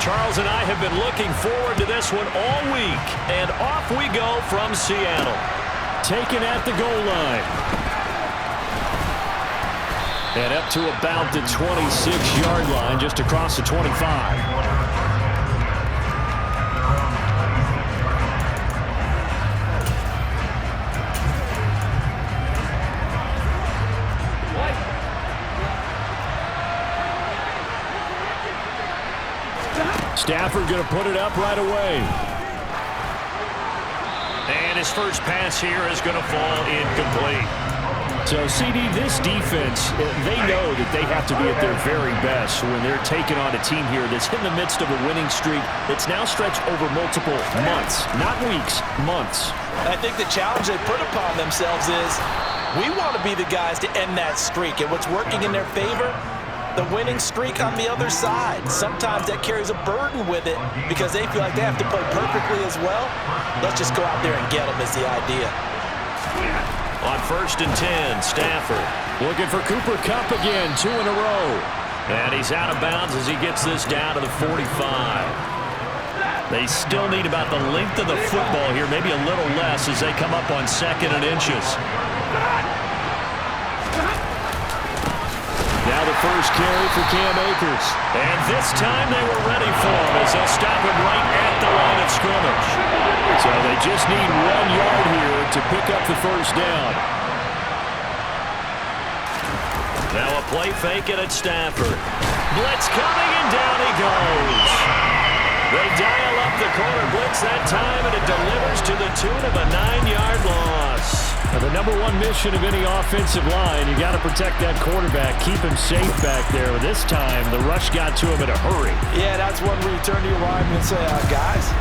Charles and I have been looking forward to this one all week. And off we go from Seattle. Taken at the goal line. And up to about the 26-yard line, just across the 25. Stafford going to put it up right away. And his first pass here is going to fall incomplete. So, CD, this defense, they know that they have to be at their very best when they're taking on a team here that's in the midst of a winning streak that's now stretched over multiple months, not weeks, months. I think the challenge they put upon themselves is we want to be the guys to end that streak. And what's working in their favor? The winning streak on the other side. Sometimes that carries a burden with it because they feel like they have to play perfectly as well. Let's just go out there and get them is the idea. On 1st and 10, Stafford. Looking for Cooper Kupp again, 2 in a row. And he's out of bounds as he gets this down to the 45. They still need about the length of the football here, maybe a little less as they come up on 2nd and inches. Now the first carry for Cam Akers. And this time they were ready for him as they'll stop him right at the line of scrimmage. So they just need 1 yard here to pick up the first down. Now a play fake it at Stafford. Blitz coming and down he goes. They dial up the corner blitz that time and it delivers to the tune of a 9-yard loss. Now the #1 mission of any offensive line, you got to protect that quarterback, keep him safe back there. This time, the rush got to him in a hurry. Yeah, that's one where you turn to your lineman and say, guys,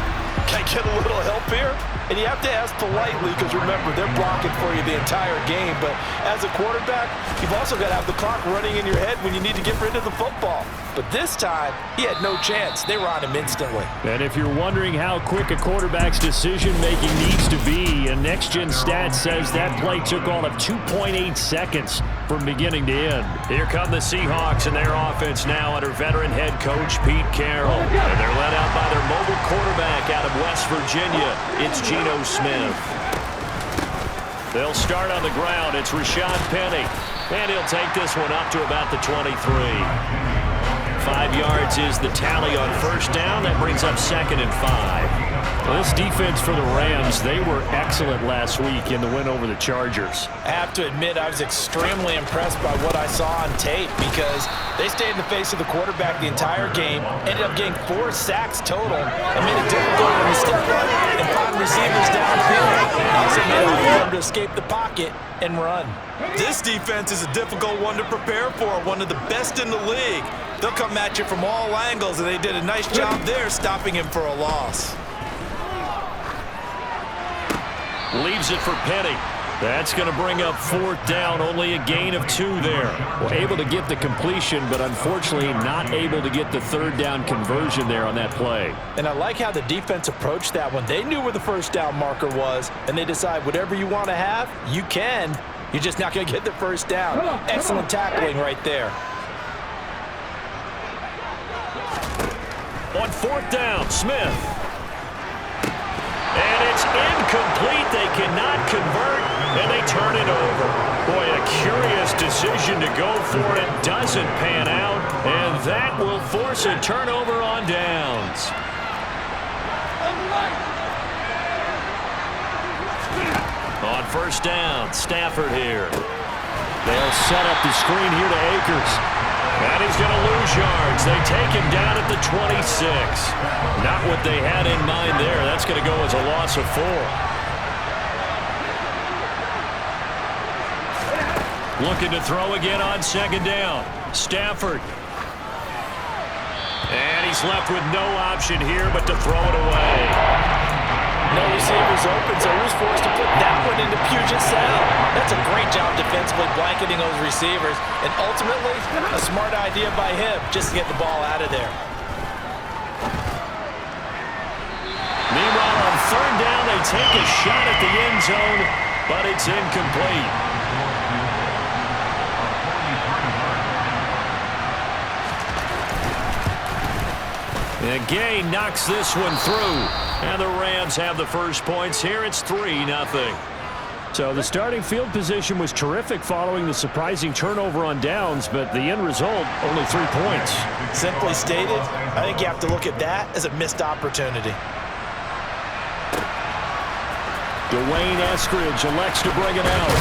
can I get a little help here? And you have to ask politely because, remember, they're blocking for you the entire game. But as a quarterback, you've also got to have the clock running in your head when you need to get rid of the football. But this time, he had no chance. They were on him instantly. And if you're wondering how quick a quarterback's decision-making needs to be, a next-gen stat says that play took all of 2.8 seconds from beginning to end. Here come the Seahawks and their offense now under veteran head coach Pete Carroll. And they're led out by their mobile quarterback out of West Virginia. It's Geno Smith. They'll start on the ground. It's Rashad Penny. And he'll take this one up to about the 23. 5 yards is the tally on first down. That brings up 2nd and 5. Well, this defense for the Rams, they were excellent last week in the win over the Chargers. I have to admit, I was extremely impressed by what I saw on tape because they stayed in the face of the quarterback the entire game, ended up getting 4 sacks total, and made it difficult for him to step up and find receivers downfield. Also made it hard for him to escape the pocket and run. This defense is a difficult one to prepare for, one of the best in the league. They'll come at you from all angles, and they did a nice job there stopping him for a loss. Leaves it for Penny. That's going to bring up 4th down, only a gain of 2 there. Well, able to get the completion, but unfortunately not able to get the 3rd down conversion there on that play. And I like how the defense approached that one. They knew where the first down marker was, and they decide whatever you want to have, you can. You're just not going to get the first down. Excellent tackling right there. On 4th down, Smith. And it's incomplete. They cannot convert, and they turn it over. Boy, a curious decision to go for it. Doesn't pan out, and that will force a turnover on downs. On 1st down, Stafford here. They'll set up the screen here to Akers. And he's going to lose yards. They take him down at the 26. Not what they had in mind there. That's going to go as a loss of 4. Looking to throw again on 2nd down. Stafford. And he's left with no option here but to throw it away. No receivers open, so who's forced to put that one into Puget Sound? That's a great job defensively blanketing those receivers, and ultimately, a smart idea by him just to get the ball out of there. Meanwhile, on 3rd down, they take a shot at the end zone, but it's incomplete. And Gay knocks this one through. And the Rams have the first points here. It's 3-0. So the starting field position was terrific following the surprising turnover on downs, but the end result, only 3 points. Simply stated, I think you have to look at that as a missed opportunity. Dwayne Eskridge elects to bring it out.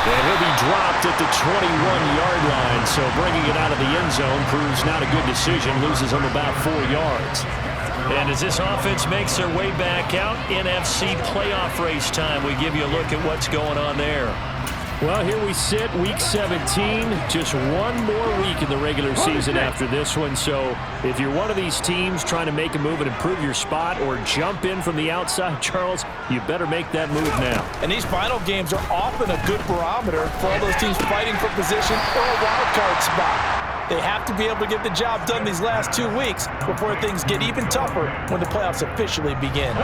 And he'll be dropped at the 21-yard line, so bringing it out of the end zone proves not a good decision, loses him about 4 yards. And as this offense makes their way back out, NFC playoff race time, we give you a look at what's going on there. Well, here we sit, Week 17, just one more week in the regular season after this one. So if you're one of these teams trying to make a move and improve your spot or jump in from the outside, Charles, you better make that move now. And these final games are often a good barometer for all those teams fighting for position or a wild card spot. They have to be able to get the job done these last 2 weeks before things get even tougher when the playoffs officially begin.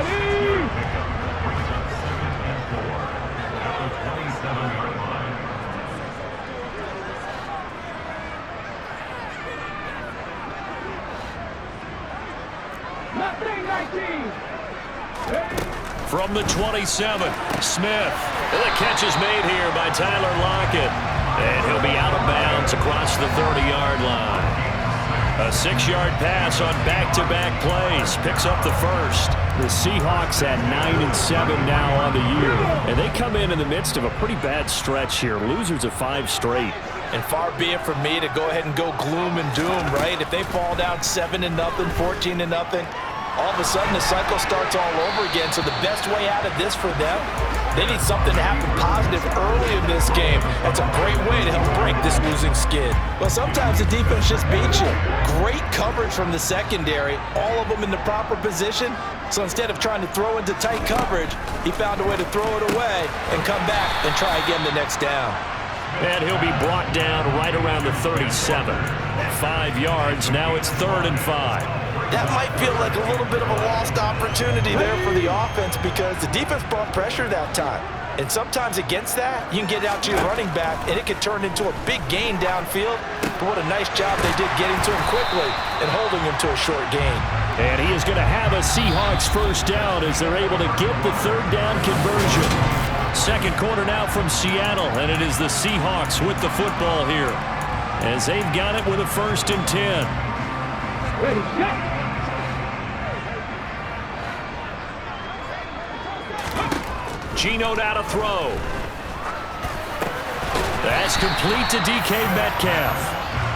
From the 27, Smith. The catch is made here by Tyler Lockett. And he'll be out of bounds across the 30-yard line. A 6-yard pass on back-to-back plays. Picks up the first. The Seahawks at 9-7 now on the year. And they come in the midst of a pretty bad stretch here. Losers of 5 straight. And far be it from me to go ahead and go gloom and doom, right? If they fall down 7-0, 14-0, all of a sudden the cycle starts all over again. So the best way out of this for them, they need something to happen positive early in this game. That's a great way to help break this losing skid. Well, sometimes the defense just beats you. Great coverage from the secondary, all of them in the proper position. So instead of trying to throw into tight coverage, he found a way to throw it away and come back and try again the next down. And he'll be brought down right around the 37. 5 yards, now it's 3rd and 5. That might feel like a little bit of a lost opportunity there for the offense because the defense brought pressure that time. And sometimes against that, you can get out to your running back, and it could turn into a big gain downfield. But what a nice job they did getting to him quickly and holding him to a short gain. And he is going to have a Seahawks first down as they're able to get the 3rd down conversion. Second quarter now from Seattle, and it is the Seahawks with the football here as they've got it with a 1st and 10. Ready, go! Geno now to throw. That's complete to DK Metcalf.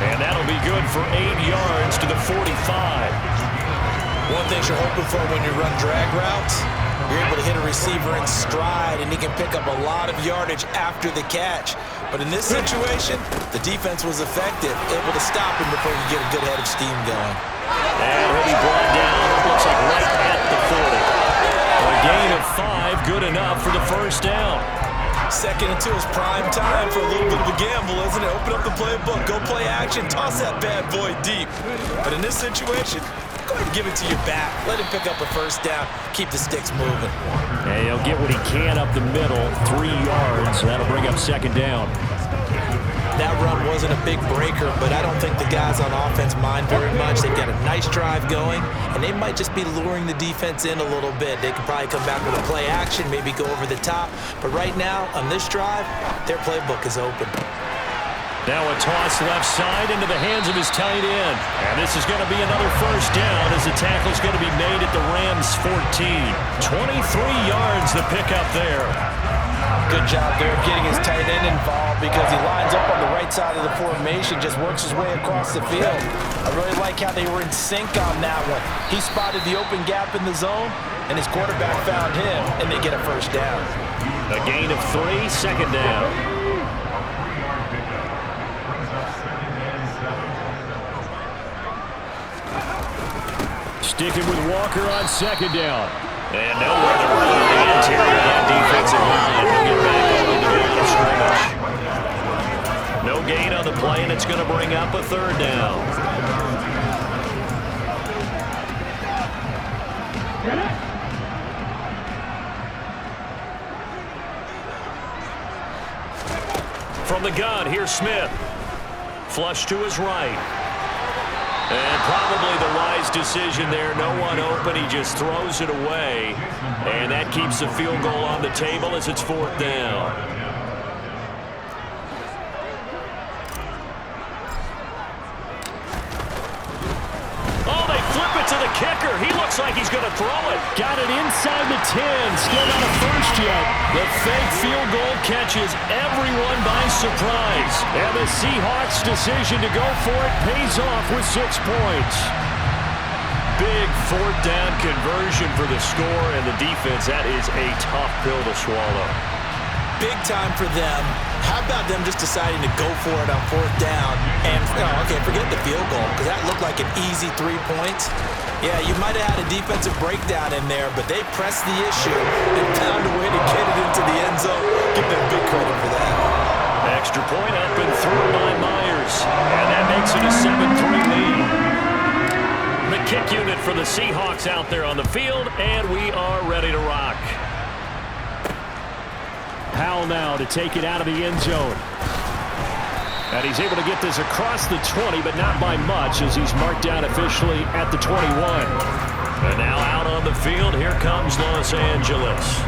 And that'll be good for 8 yards to the 45. One thing you're hoping for when you run drag routes, you're able to hit a receiver in stride, and he can pick up a lot of yardage after the catch. But in this situation, the defense was effective, able to stop him before you get a good head of steam going. And he'll be brought down, looks like right at the 40. A gain of 5, good enough for the first down. 2nd and 2 is prime time for a little bit of a gamble, isn't it? Open up the playbook, go play action, toss that bad boy deep. But in this situation, go ahead and give it to your back. Let him pick up a first down, keep the sticks moving. And he'll get what he can up the middle, 3 yards. That'll bring up 2nd down. That run wasn't a big breaker, but I don't think the guys on offense mind very much. They've got a nice drive going, and they might just be luring the defense in a little bit. They could probably come back with a play action, maybe go over the top. But right now, on this drive, their playbook is open. Now a toss left side into the hands of his tight end. And this is going to be another first down as the tackle's going to be made at the Rams' 14. 23 yards the pickup there. Good job there getting his tight end involved because he lines up on the right side of the formation, just works his way across the field. I really like how they were in sync on that one. He spotted the open gap in the zone, and his quarterback found him, and they get a first down. A gain of 3, 2nd down. Sticking with Walker on 2nd down. And nowhere to run in the interior of that defensive line. He'll get back over the line of scrimmage. No gain on the play, and it's going to bring up a 3rd down. From the gun, here's Smith. Flush to his right. And probably the wise decision there. No one open. He just throws it away. And that keeps the field goal on the table as it's 4th down. Oh, they flip it to the kicker. He looks like he's going to throw it. Got it inside the 10. Still not a first yet. The fake field goal catches everyone by surprise. And the Seahawks' decision to go for it pays off with 6 points. Big 4th down conversion for the score, and the defense, that is a tough pill to swallow. Big time for them. How about them just deciding to go for it on 4th down? And, okay, forget the field goal, because that looked like an easy 3 points. Yeah, you might have had a defensive breakdown in there, but they pressed the issue and found a way to get it into the end zone. Give them big credit for that. Extra point up and through by Myers, and that makes it a 7-3 lead. The kick unit for the Seahawks out there on the field, and we are ready to rock. Powell now to take it out of the end zone. And he's able to get this across the 20, but not by much, as he's marked down officially at the 21. And now out on the field, here comes Los Angeles.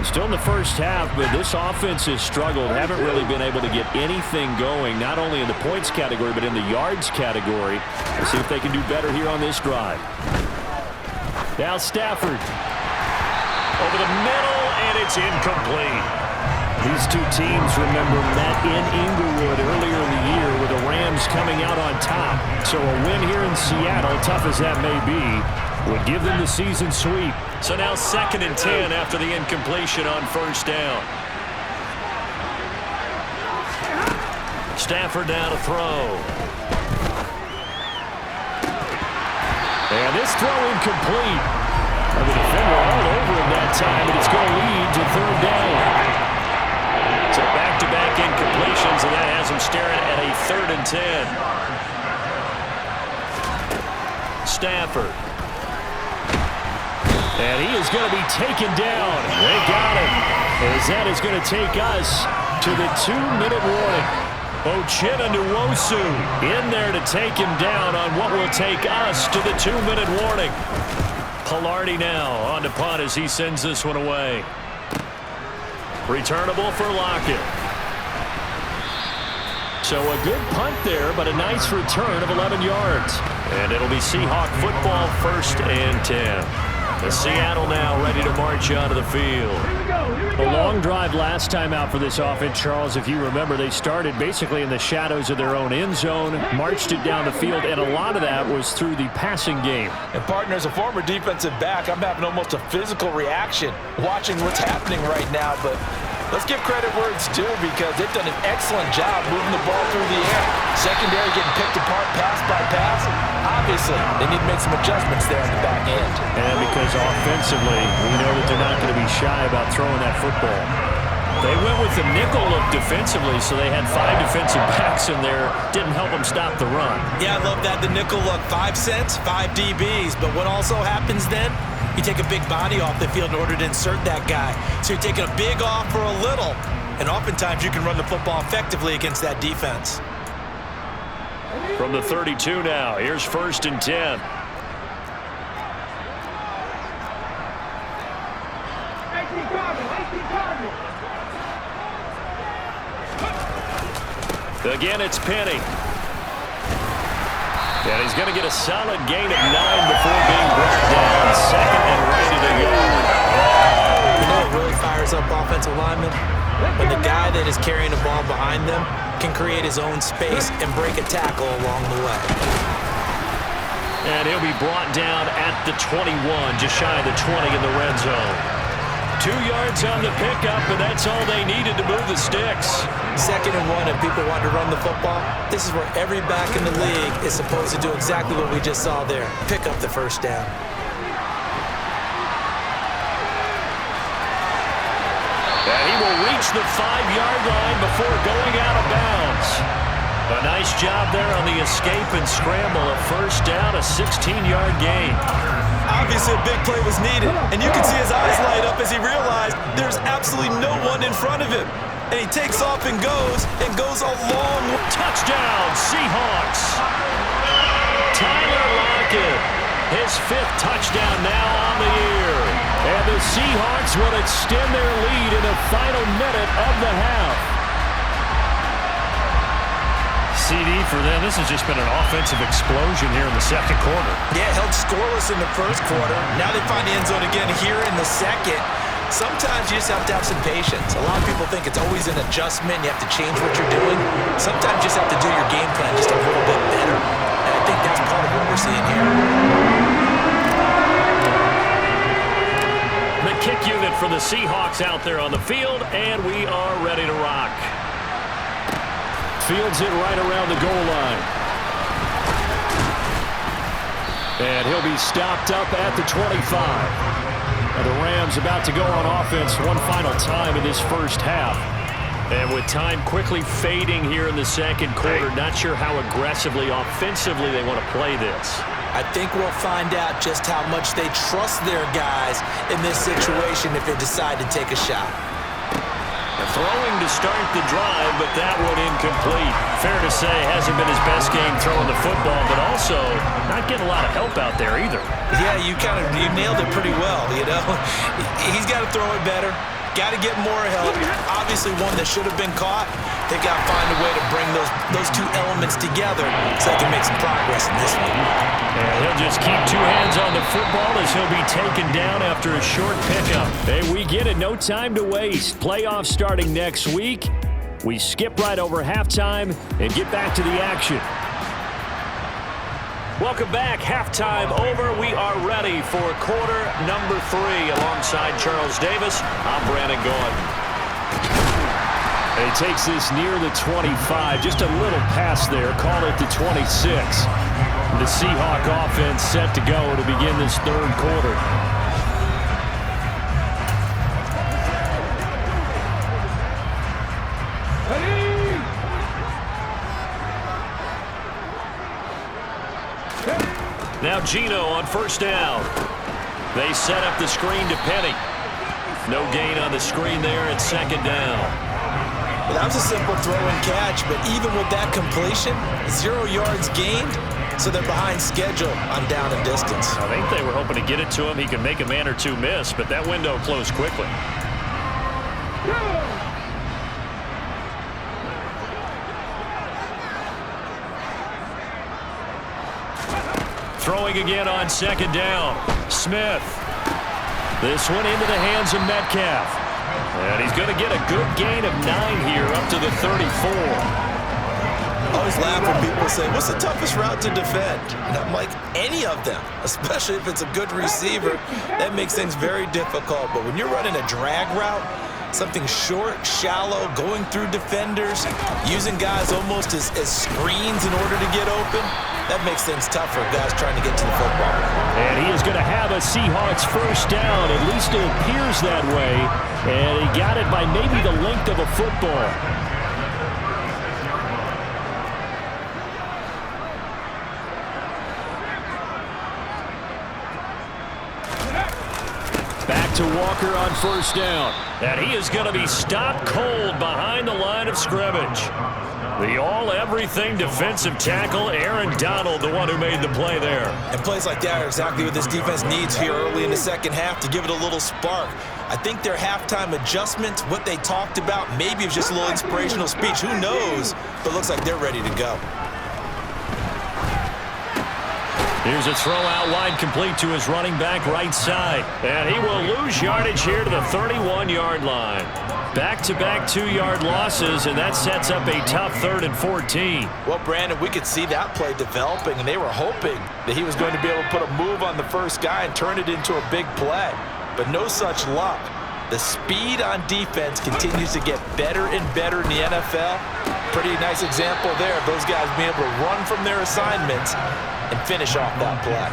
Still in the first half, but this offense has struggled. Haven't really been able to get anything going, not only in the points category, but in the yards category. We'll see if they can do better here on this drive. Now Stafford. Over the middle, and it's incomplete. These two teams, remember, met in Inglewood earlier in the year with the Rams coming out on top. So a win here in Seattle, tough as that may be, would give them the season sweep. So now 2nd and 10 after the incompletion on 1st down. Stafford now to throw. And this throw incomplete. And the defender all over him that time, and it's going to lead to 3rd down. So back-to-back incompletions, and that has him staring at a 3rd and 10. Stafford. And he is going to be taken down. They got him. As that is going to take us to the 2-minute warning. Ochena Nwosu in there to take him down on what will take us to the 2-minute warning. Pilardi now on to punt as he sends this one away. Returnable for Lockett. So a good punt there, but a nice return of 11 yards. And it'll be Seahawk football, 1st and 10. The Seattle now ready to march onto the field. A long drive last time out for this offense, Charles. If you remember, they started basically in the shadows of their own end zone, marched it down the field, and a lot of that was through the passing game. And, partner, as a former defensive back, I'm having almost a physical reaction watching what's happening right now. But let's give credit where it's due, because they've done an excellent job moving the ball through the air. Secondary getting picked apart pass by pass. Obviously, they need to make some adjustments there on the back end. And because offensively, we know that they're not going to be shy about throwing that football. They went with the nickel look defensively, so they had 5 defensive backs in there. Didn't help them stop the run. Yeah, I love that. The nickel look, 5 cents, 5 DBs. But what also happens then? You take a big body off the field in order to insert that guy. So you're taking a big off for a little. And oftentimes you can run the football effectively against that defense. From the 32 now, here's 1st and 10. Again, it's Penny. And he's going to get a solid gain of 9 before being brought down. 2nd and ready to go. You know what really fires up offensive linemen? When the guy that is carrying the ball behind them can create his own space and break a tackle along the way. And he'll be brought down at the 21, just shy of the 20 in the red zone. 2 yards on the pickup, and that's all they needed to move the sticks. 2nd and 1, if people want to run the football, this is where every back in the league is supposed to do exactly what we just saw there. Pick up the 1st down. And he will reach the 5-yard line before going out of bounds. A nice job there on the escape and scramble. A 1st down, a 16-yard gain. Obviously, a big play was needed, and you can see his eyes light up as he realized there's absolutely no one in front of him. And he takes off and goes a long way. Touchdown, Seahawks. Tyler Lockett His 5th touchdown now on the year. And the Seahawks will extend their lead in the final minute of the half. CD for them, this has just been an offensive explosion here in the second quarter. Yeah, held scoreless in the first quarter. Now they find the end zone again here in the second. Sometimes you just have to have some patience. A lot of people think it's always an adjustment. You have to change what you're doing. Sometimes you just have to do your game plan just a little bit better. And I think that's part of what we're seeing here. The kick unit for the Seahawks out there on the field, and we are ready to rock. Fields it right around the goal line. And he'll be stopped up at the 25. And the Rams about to go on offense one final time in this first half. And with time quickly fading here in the second quarter, not sure how aggressively, offensively they want to play this. I think we'll find out just how much they trust their guys in this situation if they decide to take a shot. Throwing to start the drive, but that one incomplete. Fair to say, hasn't been his best game throwing the football, but also not getting a lot of help out there either. Yeah, you nailed it pretty well, you know. He's got to throw it better. Got to get more help. Obviously one that should have been caught. They've got to find a way to bring those two elements together so they can make some progress in this one. And he'll just keep two hands on the football as he'll be taken down after a short pickup. Hey, we get it. No time to waste. Playoffs starting next week. We skip right over halftime and get back to the action. Welcome back. Halftime over. We are ready for quarter number 3. Alongside Charles Davis, I'm Brandon Gordon. He takes this near the 25. Just a little pass there. Call it the 26. The Seahawk offense set to go to begin this third quarter. Now Geno on first down. They set up the screen to Penny. No gain on the screen there at second down. Well, that was a simple throw and catch, but even with that completion, 0 yards gained, so they're behind schedule on down and distance. I think they were hoping to get it to him. He could make a man or two miss, but that window closed quickly. Throwing again on second down. Smith. This one into the hands of Metcalf. And he's going to get a good gain of 9 here up to the 34. I always laugh when people say, what's the toughest route to defend? And I'm like, any of them, especially if it's a good receiver. That makes things very difficult. But when you're running a drag route, something short, shallow, going through defenders, using guys almost as screens in order to get open, that makes things tough for guys trying to get to the football. And he is going to have a Seahawks first down. At least it appears that way. And he got it by maybe the length of a football. Back to Walker on first down. And he is going to be stopped cold behind the line of scrimmage. The all-everything defensive tackle, Aaron Donald, the one who made the play there. And plays like that are exactly what this defense needs here early in the second half to give it a little spark. I think their halftime adjustment, what they talked about, maybe it was just a little inspirational speech. Who knows? But it looks like they're ready to go. Here's a throw out wide, complete to his running back right side. And he will lose yardage here to the 31-yard line. Back-to-back 2-yard losses, and that sets up a tough 3rd and 14. Well, Brandon, we could see that play developing, and they were hoping that he was going to be able to put a move on the first guy and turn it into a big play. But no such luck. The speed on defense continues to get better and better in the NFL. Pretty nice example there of those guys being able to run from their assignments and finish off that play.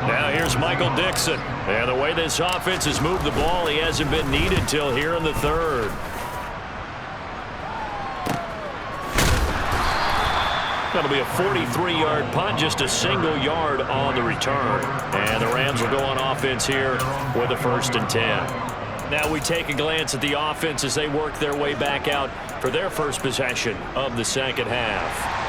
Now here's Michael Dixon. And the way this offense has moved the ball, he hasn't been needed till here in the 3rd. That'll be a 43-yard punt, just a single yard on the return. And the Rams will go on offense here with a 1st and 10. Now we take a glance at the offense as they work their way back out for their first possession of the second half.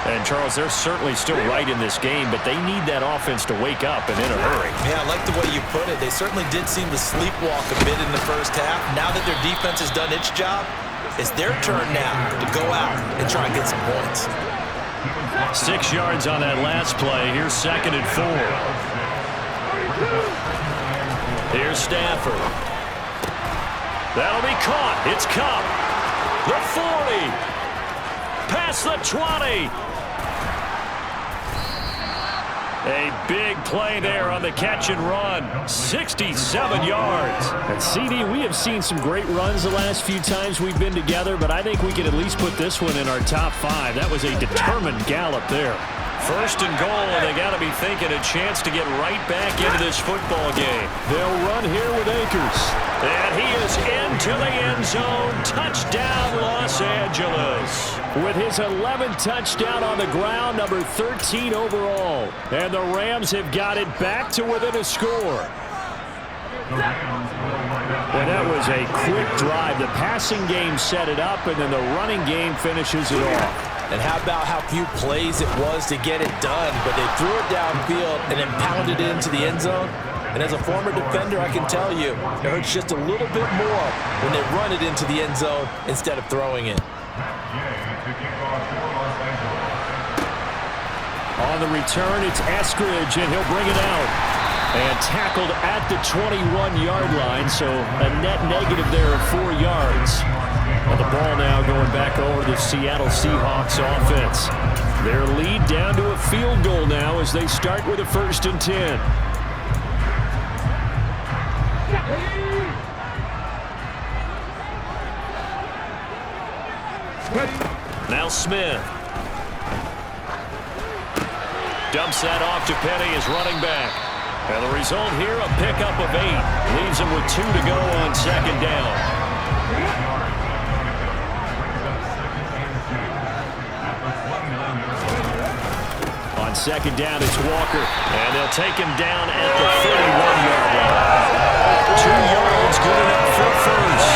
And, Charles, they're certainly still right in this game, but they need that offense to wake up and in a hurry. Yeah, I like the way you put it. They certainly did seem to sleepwalk a bit in the first half. Now that their defense has done its job, it's their turn now to go out and try and get some points. 6 yards on that last play. Here's 2nd and 4. Here's Stafford. That'll be caught. It's Cup. The 40. Past the 20. A big play there on the catch and run. 67 yards. And, CD, we have seen some great runs the last few times we've been together, but I think we can at least put this one in our top 5. That was a determined gallop there. 1st and goal, and they got to be thinking a chance to get right back into this football game. They'll run here with Akers. And he is into the end zone. Touchdown, Los Angeles. With his 11th touchdown on the ground, number 13 overall. And the Rams have got it back to within a score. Well, that was a quick drive. The passing game set it up, and then the running game finishes it off. And how about how few plays it was to get it done, but they threw it downfield and then pounded it into the end zone. And as a former defender, I can tell you, it hurts just a little bit more when they run it into the end zone instead of throwing it. On the return, it's Eskridge, and he'll bring it out. And tackled at the 21-yard line, so a net negative there of 4 yards. And the ball now going back over to the Seattle Seahawks offense. Their lead down to a field goal now as they start with a 1st and 10. Now Smith. Dumps that off to Penny as running back. And the result here, a pickup of 8. Leaves him with 2 to go on 2nd down. On 2nd down, it's Walker. And they'll take him down at the 31-yard line. 2 yards, good enough for 1st.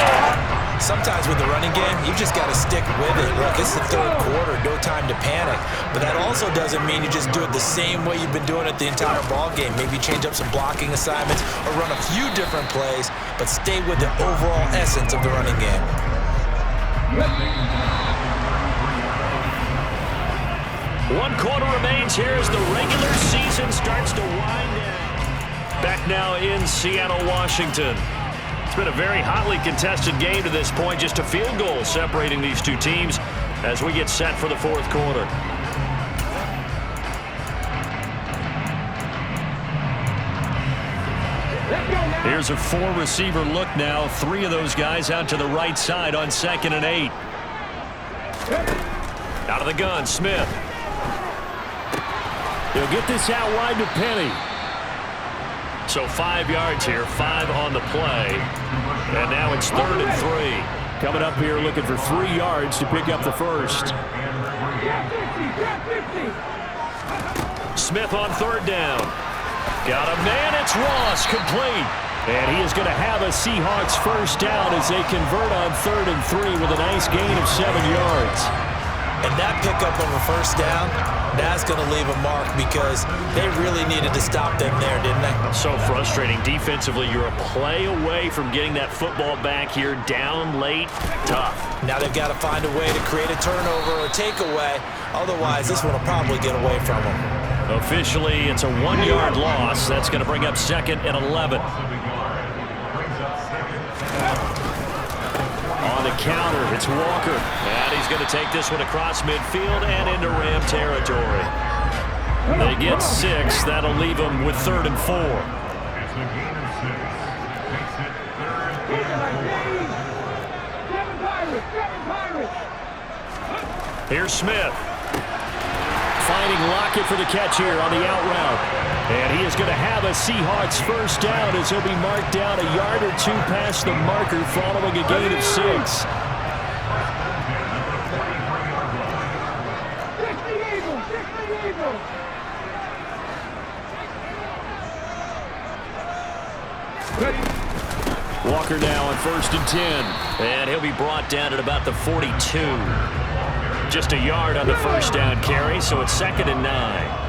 Sometimes with the running game, you just got to stick with it. Look, it's the 3rd quarter, no time to panic. But that also doesn't mean you just do it the same way you've been doing it the entire ball game. Maybe change up some blocking assignments or run a few different plays, but stay with the overall essence of the running game. 1 quarter remains here as the regular season starts to wind down. Back now in Seattle, Washington. It's been a very hotly contested game to this point. Just a field goal separating these two teams as we get set for the 4th quarter. Here's a 4-receiver look now. 3 of those guys out to the right side on 2nd and 8. Out of the gun, Smith. He'll get this out wide to Penny. So 5 yards here, 5 on the play. And now it's 3rd and 3. Coming up here looking for 3 yards to pick up the 1st. Smith on 3rd down. Got a man, it's Ross, complete. And he is going to have a Seahawks 1st down as they convert on 3rd and 3 with a nice gain of 7 yards. And that pickup of a 1st down, that's going to leave a mark because they really needed to stop them there, didn't they? So frustrating. Defensively, you're a play away from getting that football back here. Down late, tough. Now they've got to find a way to create a turnover or takeaway. Otherwise, this one will probably get away from them. Officially, it's a 1-yard loss. That's going to bring up 2nd and 11. On the counter, it's Walker. And he's going to take this one across midfield and into Ram territory. They get 6. That'll leave them with 3rd and 4. Here's Smith. Finding Lockett for the catch here on the out route. And he is going to have a Seahawks 1st down as he'll be marked down a yard or 2 past the marker following a gain of 6. Walker now on 1st and 10. And he'll be brought down at about the 42. Just a yard on the first down carry, so it's 2nd and 9.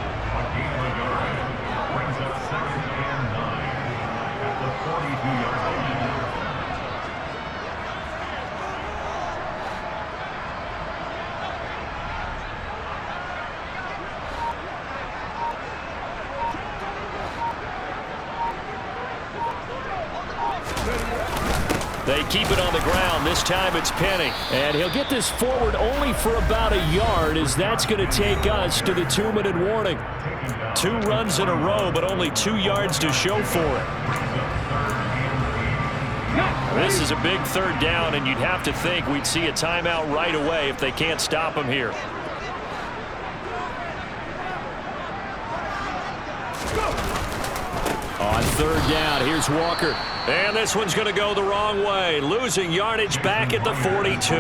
They keep it on the ground. This time it's Penny. And he'll get this forward only for about a yard, as that's going to take us to the 2-minute warning. 2 runs in a row, but only 2 yards to show for it. This is a big 3rd down, and you'd have to think we'd see a timeout right away if they can't stop him here. On 3rd down, here's Walker. And this one's going to go the wrong way, losing yardage back at the 42.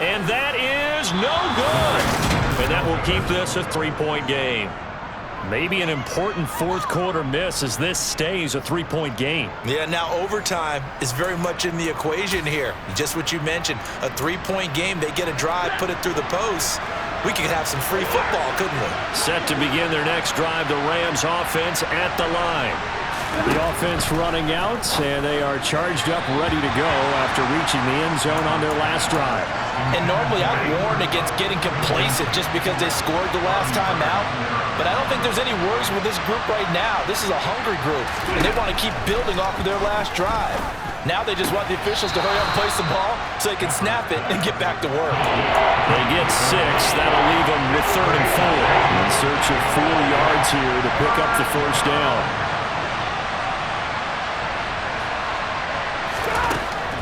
And that is no good. And that will keep this a 3-point game. Maybe an important 4th quarter miss as this stays a 3-point game. Yeah, now overtime is very much in the equation here. Just what you mentioned, a 3-point game. They get a drive, put it through the posts. We could have some free football, couldn't we? Set to begin their next drive, the Rams offense at the line. The offense running out, and they are charged up, ready to go after reaching the end zone on their last drive. And normally I'd warn against getting complacent just because they scored the last time out. But I don't think there's any worries with this group right now. This is a hungry group, and they want to keep building off of their last drive. Now they just want the officials to hurry up and place the ball so they can snap it and get back to work. They get 6. That'll leave them with 3rd and 4. In search of 4 yards here to pick up the first down.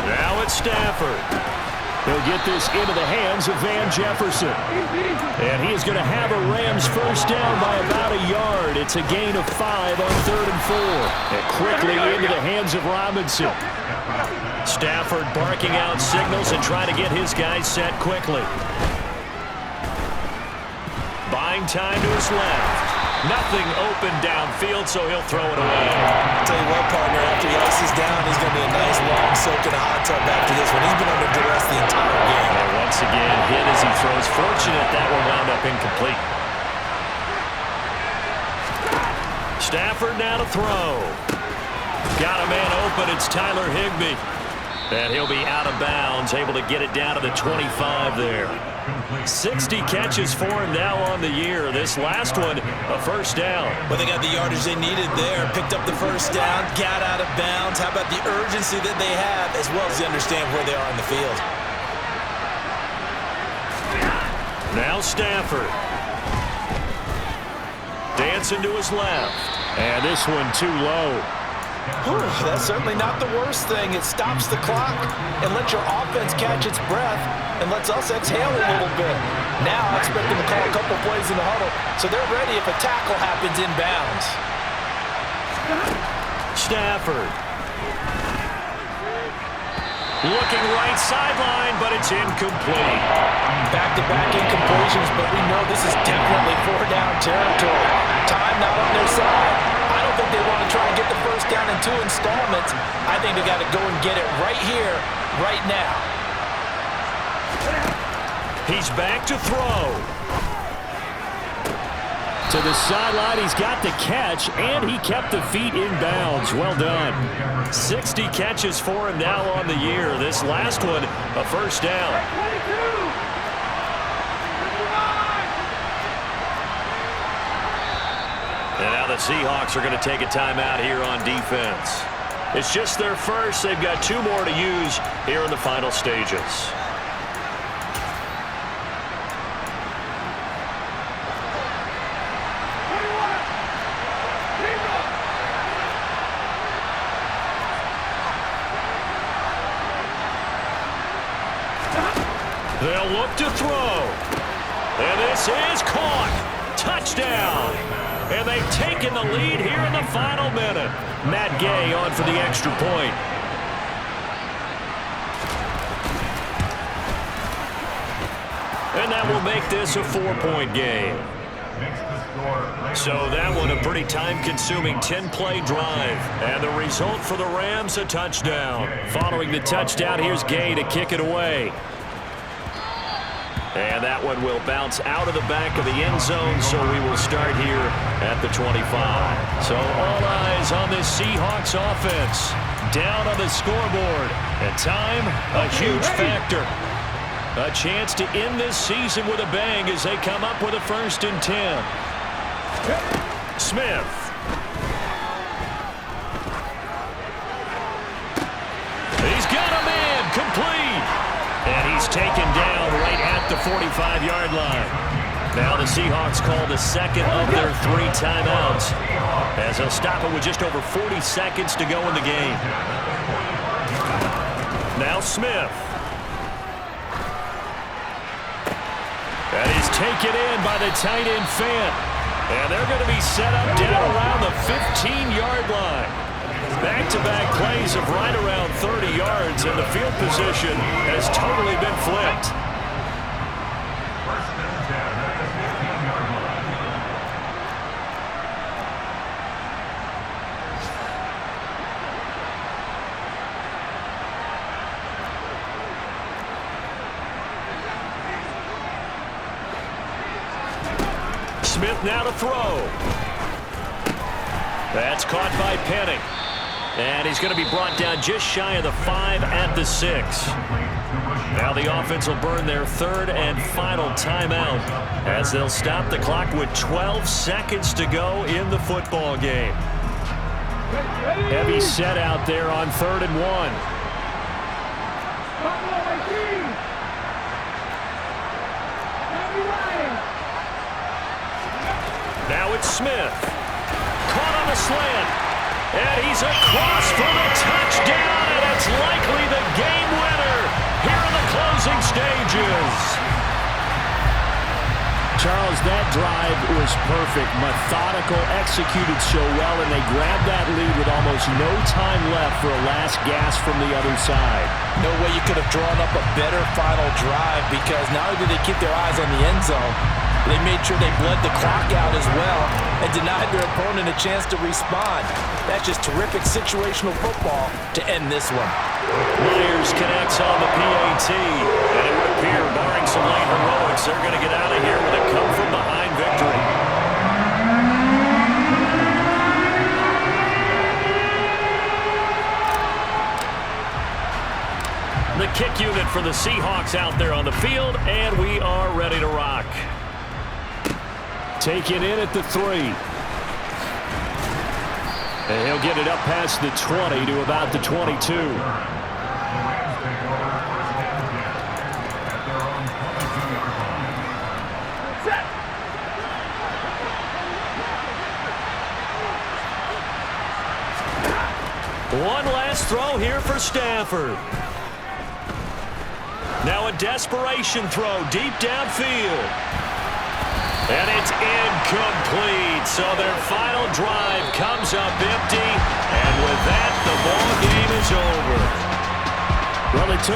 Now it's Stafford. He'll get this into the hands of Van Jefferson. And he is going to have a Rams first down by about a yard. It's a gain of 5 on 3rd and 4. And quickly into the hands of Robinson. Stafford barking out signals and trying to get his guys set quickly. Buying time to his left. Nothing open downfield, so he'll throw it away. I'll tell you what, partner, after he ices down, he's going to be a nice long soak in a hot tub after this one. He's been under duress the entire game. And once again, hit as he throws. Fortunate that one wound up incomplete. Stafford now to throw. Got a man open. It's Tyler Higbee. And he'll be out of bounds, able to get it down to the 25 there. 60 catches for him now on the year. This last one, a first down. Well, they got the yardage they needed there. Picked up the first down, got out of bounds. How about the urgency that they have, as well as they understand where they are in the field? Now Stafford. Dancing to his left. And this one too low. Whew, that's certainly not the worst thing. It stops the clock and lets your offense catch its breath and lets us exhale a little bit. Now I expect them to call a couple plays in the huddle so they're ready if a tackle happens inbounds. Stafford. Looking right sideline, but it's incomplete. Back-to-back incompletions, but we know this is definitely 4-down territory. Time not on their side. I don't think they want to try and get the first down in 2 installments. I think they got to go and get it right here, right now. He's back to throw. To the sideline, he's got the catch, and he kept the feet in bounds. Well done. 60 catches for him now on the year. This last one, a first down. And now the Seahawks are going to take a timeout here on defense. It's just their first. They've got 2 more to use here in the final stages. They'll look to throw. And this is caught. Touchdown. And they've taken the lead here in the final minute. Matt Gay on for the extra point. And that will make this a 4-point game. So that one a pretty time-consuming 10-play drive. And the result for the Rams, a touchdown. Following the touchdown, here's Gay to kick it away. And that one will bounce out of the back of the end zone, so we will start here at the 25. So all eyes on this Seahawks offense. Down on the scoreboard. And time, a huge factor. A chance to end this season with a bang as they come up with a 1st and 10. Smith. He's got a man, complete. And he's taken down right at the 45-yard line. Now the Seahawks call the second of their 3 timeouts as they'll stop it with just over 40 seconds to go in the game. Now Smith. That is taken in by the tight end Fant. And they're going to be set up down around the 15-yard line. Back-to-back plays of right around 30 yards, and the field position has totally been flipped. Smith now to throw. That's caught by Penning. And he's going to be brought down just shy of the 5 at the 6. Now the offense will burn their 3rd and final timeout as they'll stop the clock with 12 seconds to go in the football game. Heavy set out there on 3rd and 1. Now it's Smith. Caught on a slant. And he's across for the touchdown, and it's likely the game winner here in the closing stages. Charles, that drive was perfect. Methodical, executed so well, and they grabbed that lead with almost no time left for a last gasp from the other side. No way you could have drawn up a better final drive, because not only did they keep their eyes on the end zone, they made sure they bled the clock out as well and denied their opponent a chance to respond. That's just terrific situational football to end this one. Myers connects on the PAT, and it would appear, barring some late heroics, they're going to get out of here with a come-from-behind victory. The kick unit for the Seahawks out there on the field, and we are ready to rock. Taken in at the 3. And he'll get it up past the 20 to about the 22. One last throw here for Stafford. Now a desperation throw deep downfield. And it's incomplete. So their final drive comes up empty. And with that, the ball game is over. Well, it took